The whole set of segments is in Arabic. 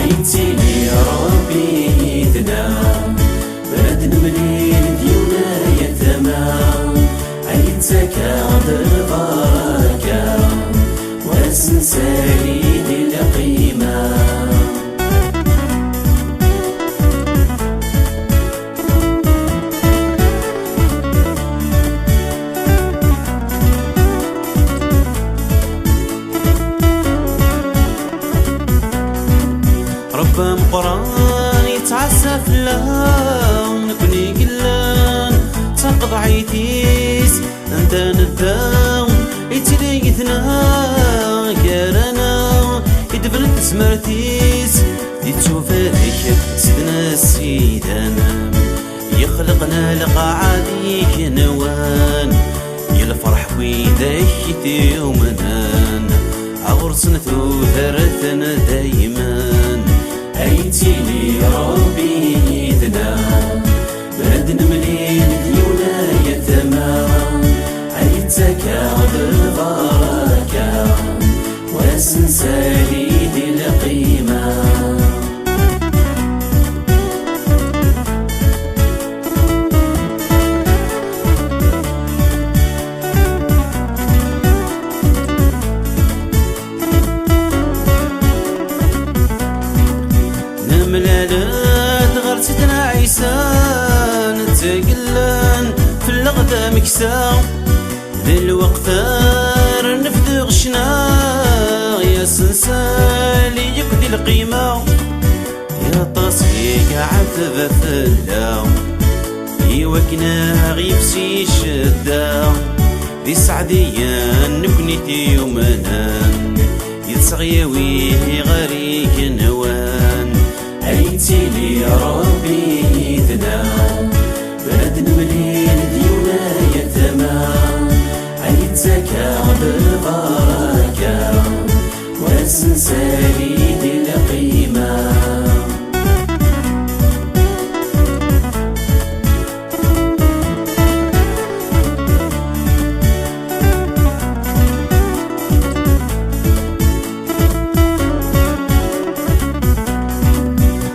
أيتي لي ربي يدنا برد نملي ديونا يتما أيتك بالبركة واسنسالي للقيمة رب مقران يتعسف لهم نكوني قلان تقض عيتيس انت نداون يتليثنا كارنا يدفلت سمرتيس يتوفاك سيدنا السيدانا يخلقنا لقاعديك نوان يلفرح ويداك يومنا عورسنا ثوثرتنا دايما أيتي لي ربي يدنا برد نملي ديونا يتما أيتك بالبركة واسنسالي للقيمة ملالات غير سيدنا عيسى نتقلان في الغدا مكسا ذي الوقت نفد غشنا يا سنسالي يقضي القيمة يا تصفيق عتبة فلا يوكنا غيبسي شدا ذي سعديا نكنيتي يومنا يتصغيوي غريك نوان أيتي لي ربي يدنا برد نملي ديونا يتما أيتك بالبركة واسنسالي للقيمة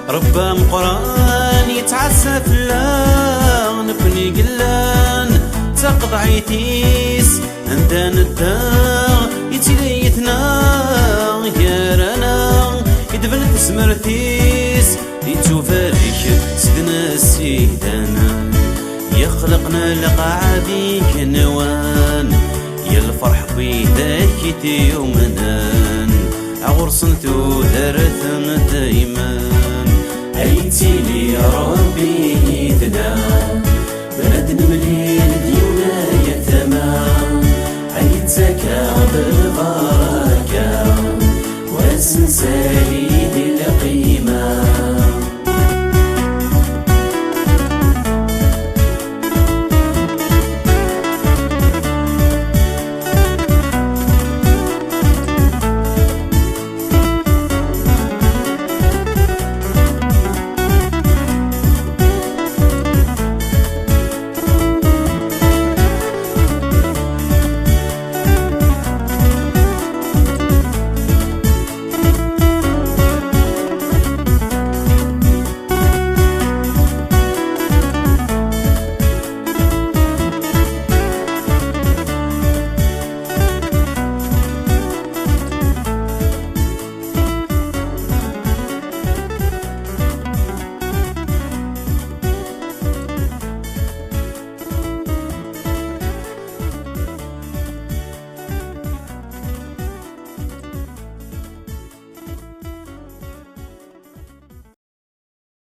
رب مقران يتعسف لا نكوني قلان تقض عيتيس انت ندا يتليثنا يارانا يدفلت سمرتيس يتوفالك سيدنا السيدانا يخلقنا لقاعديك نوان يالفرح بيداك يومنا عغرسنتو ذرثن دايما أيتي لي ربي